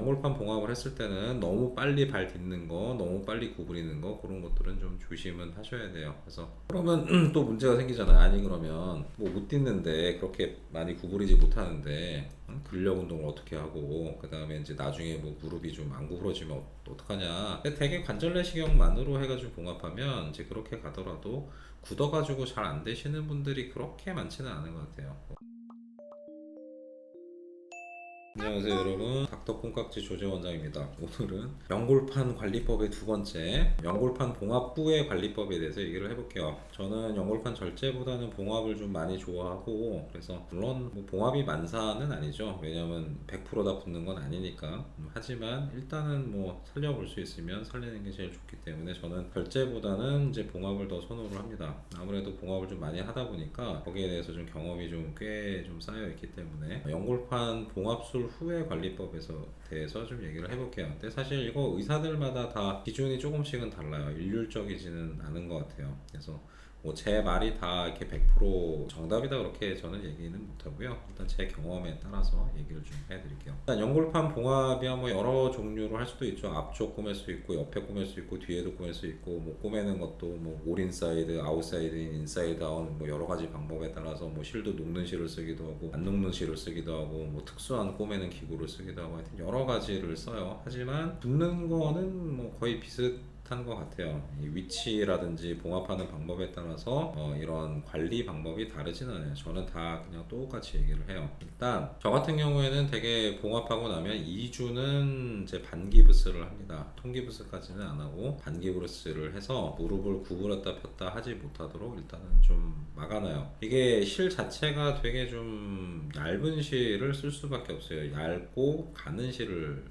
연골판 봉합을 했을 때는 너무 빨리 발 딛는 거, 너무 빨리 구부리는 거, 그런 것들은 좀 조심은 하셔야 돼요. 그래서 그러면 또 문제가 생기잖아요. 아니 그러면 뭐 못 딛는데 그렇게 많이 구부리지 못하는데 근력 운동을 어떻게 하고 그 다음에 이제 나중에 뭐 무릎이 좀 안 구부러지면 어떡하냐. 근데 되게 관절 내시경만으로 해가지고 봉합하면 이제 그렇게 가더라도 굳어가지고 잘 안 되시는 분들이 그렇게 많지는 않은 것 같아요. 안녕하세요 여러분, 닥터 콩깍지 조재 원장입니다. 오늘은 연골판 관리법의 두 번째, 연골판 봉합 후의 관리법에 대해서 얘기를 해볼게요. 저는 연골판 절제보다는 봉합을 좀 많이 좋아하고, 그래서 물론 뭐 봉합이 만사는 아니죠. 왜냐면 100%다 붙는 건 아니니까. 하지만 일단은 뭐 살려볼 수 있으면 살리는 게 제일 좋기 때문에 저는 절제보다는 이제 봉합을 더 선호를 합니다. 아무래도 봉합을 좀 많이 하다 보니까 거기에 대해서 좀 경험이 좀 꽤 좀 쌓여 있기 때문에 연골판 봉합술 후의 관리법에서 대해서 좀 얘기를 해볼게요. 근데 사실 이거 의사들마다 다 기준이 조금씩은 달라요. 일률적이지는 않은 것 같아요. 그래서 뭐 제 말이 다 이렇게 100% 정답이다 그렇게 저는 얘기는 못하고요. 일단 제 경험에 따라서 얘기를 좀 해드릴게요. 일단 연골판 봉합이 뭐 여러 종류로 할 수도 있죠. 앞쪽 꼬맬 수 있고, 옆에 꼬맬 수 있고, 뒤에도 꼬맬 수 있고, 뭐 꼬매는 것도 뭐 올인사이드, 아웃사이드, 인사이드 아웃, 뭐 여러 가지 방법에 따라서 뭐 실도 녹는 실을 쓰기도 하고, 안 녹는 실을 쓰기도 하고, 뭐 특수한 꼬매는 기구를 쓰기도 하고, 하여튼 여러 가지를 써요. 하지만 붙는 거는 뭐 거의 비슷한 것 같아요. 이 위치라든지 봉합하는 방법에 따라서 이런 관리 방법이 다르진 않아요. 저는 다 그냥 똑같이 얘기를 해요. 일단 저 같은 경우에는 되게 봉합하고 나면 2주는 이제 반기부스를 합니다. 통기부스까지는 안 하고 반기부스를 해서 무릎을 구부렸다 폈다 하지 못하도록 일단은 좀 막아놔요. 이게 실 자체가 되게 좀 얇은 실을 쓸 수밖에 없어요. 얇고 가는 실을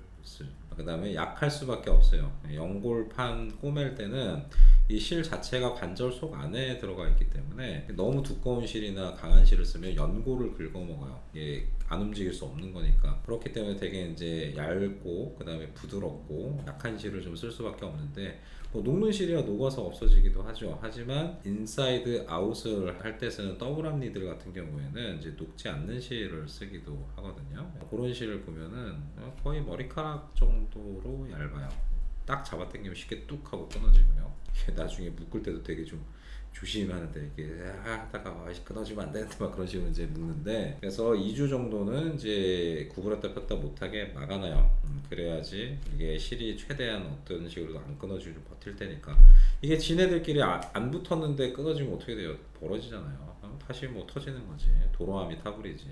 그 다음에 약할 수밖에 없어요. 연골판 꼬맬 때는 이 실 자체가 관절 속 안에 들어가 있기 때문에 너무 두꺼운 실이나 강한 실을 쓰면 연골을 긁어먹어요. 이게 안 움직일 수 없는 거니까. 그렇기 때문에 되게 이제 얇고 그 다음에 부드럽고 약한 실을 좀 쓸 수밖에 없는데, 뭐 녹는 실이야 녹아서 없어지기도 하죠. 하지만 인사이드 아웃을 할 때 쓰는 더블압 니들 같은 경우에는 이제 녹지 않는 실을 쓰기도 하거든요. 그런 실을 보면은 거의 머리카락 정도로 얇아요. 딱 잡아당기면 쉽게 뚝 하고 끊어지고요. 나중에 묶을 때도 되게 좀 조심하는데, 이게 하다가 끊어지면 안 되는데 막 그런 식으로 이제 묶는데, 그래서 2주 정도는 이제 구부렸다 폈다 못하게 막아놔요. 그래야지 이게 실이 최대한 어떤 식으로도 안 끊어지고 버틸 테니까. 이게 지네들끼리 안 붙었는데 끊어지면 어떻게 돼요? 벌어지잖아요. 다시 뭐 터지는 거지. 도로함이 타버리지.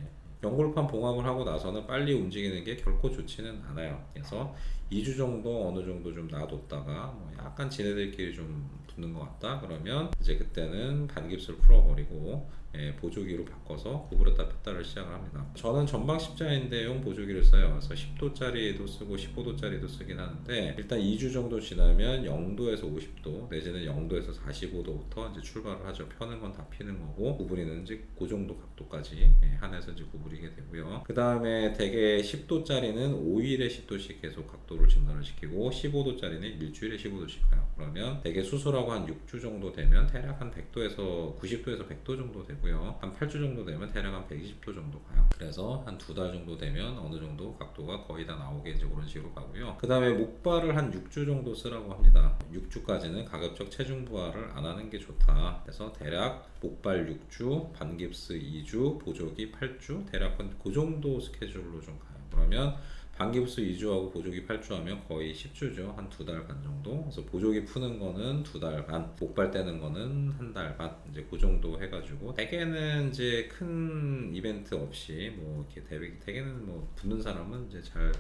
연골판 봉합을 하고 나서는 빨리 움직이는 게 결코 좋지는 않아요. 그래서 2주 정도 어느 정도 좀 놔뒀다가 뭐 약간 지네들끼리 좀 붙는 것 같다 그러면 이제 그때는 반깁스를 풀어버리고 보조기로 바꿔서 구부렸다 폈다를 시작을 합니다. 저는 전방 십자인대용 보조기를 써요. 그래서 10도짜리도 쓰고 15도짜리도 쓰긴 하는데, 일단 2주 정도 지나면 0도에서 50도 내지는 0도에서 45도부터 이제 출발을 하죠. 펴는 건 다 피는 거고, 구부리는 이제 그 정도 각도까지 한해서 이제 구부리게 되고요. 그 다음에 대개 10도짜리는 5일에 10도씩 계속 각도를 증가를 시키고, 15도짜리는 일주일에 15도씩 가요. 그러면 대개 수술하고 한 6주 정도 되면 대략 한 100도에서 90도에서 100도 정도 되고요. 한 8주 정도 되면 대략 한 120도 정도 가요. 그래서 한 2달 정도 되면 어느 정도 각도가 거의 다 나오게 이제 그런 식으로 가고요. 그 다음에 목발을 한 6주 정도 쓰라고 합니다. 6주까지는 가급적 체중 부하를 안 하는 게 좋다. 그래서 대략 목발 6주, 반깁스 2주, 보조기 8주, 대략 그 정도 스케줄로 좀 가요. 그러면 반깁스 2주하고 보조기 8주 하면 거의 10주죠. 한 2달간 정도. 그래서 보조기 푸는 거는 2달간, 목발 떼는 거는 1달 반, 이제 그 정도 해가지고, 대개는 이제 큰 이벤트 없이 뭐 이렇게 대개는 뭐 붙는 사람은 이제 잘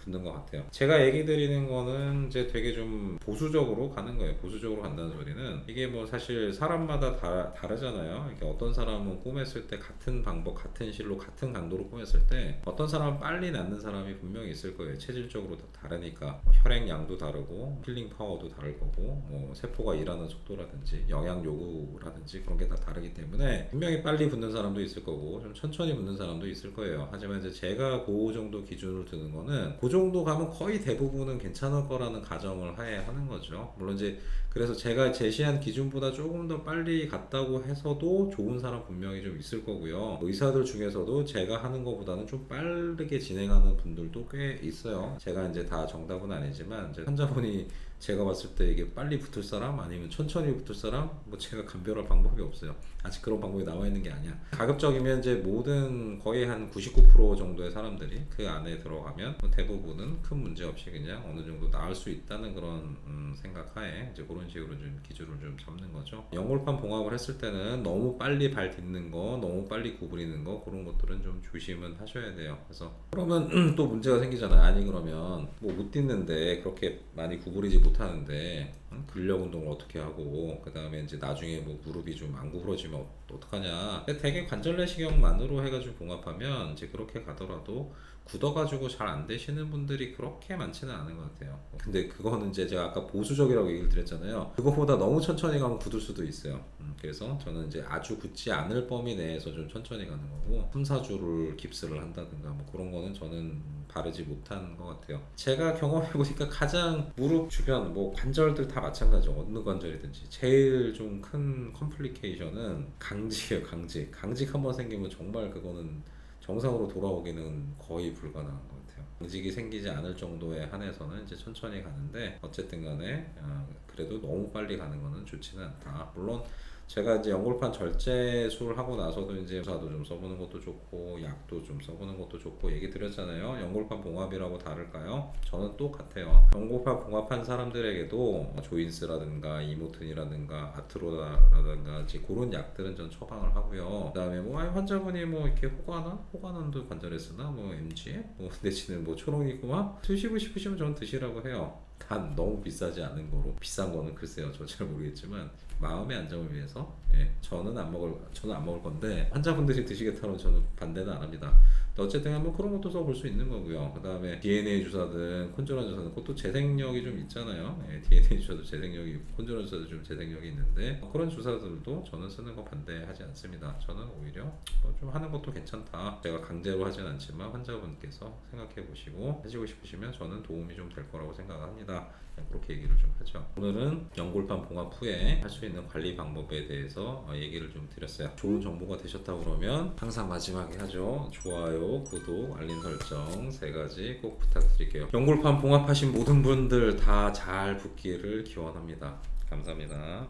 붙는 것 같아요. 제가 얘기 드리는 거는 이제 되게 좀 보수적으로 가는 거예요. 보수적으로 간다는 소리는 이게 뭐 사실 사람마다 다르잖아요. 이게 어떤 사람은 꼬맸을 때 같은 방법, 같은 실로, 같은 강도로 꼬맸을 때 어떤 사람은 빨리 낫는 사람이 분명히 있을 거예요. 체질적으로 다 다르니까. 뭐 혈액량도 다르고 힐링 파워도 다를 거고, 뭐 세포가 일하는 속도라든지 영양 요구라든지 그런 게 다 다르기 때문에 분명히 빨리 붙는 사람도 있을 거고 좀 천천히 붙는 사람도 있을 거예요. 하지만 이제 제가 그 정도 기준으로 드는 거는 그 정도 가면 거의 대부분은 괜찮을 거라는 가정을 하에 하는 거죠. 물론 이제 그래서 제가 제시한 기준보다 조금 더 빨리 갔다고 해서도 좋은 사람 분명히 좀 있을 거고요. 의사들 중에서도 제가 하는 것보다는 좀 빠르게 진행하는 분들도 꽤 있어요. 제가 이제 다 정답은 아니지만 이제 환자분이 제가 봤을 때 이게 빨리 붙을 사람 아니면 천천히 붙을 사람 뭐 제가 감별할 방법이 없어요. 아직 그런 방법이 나와 있는 게 아니야. 가급적이면 이제 모든 거의 한 99% 정도의 사람들이 그 안에 들어가면 뭐 대부분은 큰 문제 없이 그냥 어느 정도 나을 수 있다는 그런 생각하에 이제 그런 식으로 좀 기준을 좀 잡는 거죠. 연골판 봉합을 했을 때는 너무 빨리 발 딛는 거, 너무 빨리 구부리는 거 그런 것들은 좀 조심은 하셔야 돼요. 그래서 그러면 또 문제가 생기잖아요. 아니 그러면 뭐 못 딛는데 그렇게 많이 구부리지 못하는데 근력 운동을 어떻게 하고 그 다음에 이제 나중에 뭐 무릎이 좀 안 구부러지면 어떡하냐. 근데 되게 관절 내시경만으로 해가지고 봉합하면 이제 그렇게 가더라도 굳어가지고 잘 안 되시는 분들이 그렇게 많지는 않은 것 같아요. 근데 그거는 이제 제가 아까 보수적이라고 얘기를 드렸잖아요. 그거보다 너무 천천히 가면 굳을 수도 있어요. 그래서 저는 이제 아주 굳지 않을 범위 내에서 좀 천천히 가는 거고 3, 4주를 깁스를 한다든가 뭐 그런 거는 저는 바르지 못한 것 같아요. 제가 경험해보니까 가장 무릎 주변 뭐 관절들 다 마찬가지죠. 어느 관절이든지 제일 좀 큰 컴플리케이션은 강직이에요. 강직 한번 생기면 정말 그거는 정상으로 돌아오기는 거의 불가능한 것 같아요. 강직이 생기지 않을 정도에 한해서는 이제 천천히 가는데 어쨌든 간에 그래도 너무 빨리 가는 거는 좋지는 않다. 물론 제가 이제 연골판 절제술 하고 나서도 이제 주사도 좀 써보는 것도 좋고 약도 좀 써보는 것도 좋고 얘기 드렸잖아요. 연골판 봉합이라고 다를까요? 저는 똑같아요. 연골판 봉합한 사람들에게도 조인스라든가 이모튼이라든가 아트로다라든가 이제 그런 약들은 전 처방을 하고요. 그다음에 뭐 환자분이 뭐 이렇게 호가난도 관절에 쓰나 뭐 MGF 뭐 내지는 뭐 초록니코마 드시고 싶으시면 저는 드시라고 해요. 단 너무 비싸지 않은 거로. 비싼 거는 글쎄요 저 잘 모르겠지만 마음의 안정을 위해서 저는 안 먹을 건데 환자분들이 드시겠다면 저는 반대는 안 합니다. 어쨌든 뭐 그런 것도 써볼 수 있는 거고요. 그 다음에 DNA 주사든 콘조란 주사든 그것도 재생력이 좀 있잖아요. DNA 주사도 재생력이 있고 콘조란 주사도 좀 재생력이 있는데 그런 주사들도 저는 쓰는 거 반대하지 않습니다. 저는 오히려 좀 하는 것도 괜찮다. 제가 강제로 하진 않지만 환자분께서 생각해 보시고 하시고 싶으시면 저는 도움이 좀 될 거라고 생각합니다. 그렇게 얘기를 좀 하죠. 오늘은 연골판 봉합 후에 할 수 있는 관리 방법에 대해서 얘기를 좀 드렸어요. 좋은 정보가 되셨다 그러면 항상 마지막에 하죠. 좋아요, 구독, 알림 설정 3가지 꼭 부탁드릴게요. 연골판 봉합하신 모든 분들 다 잘 붓기를 기원합니다. 감사합니다.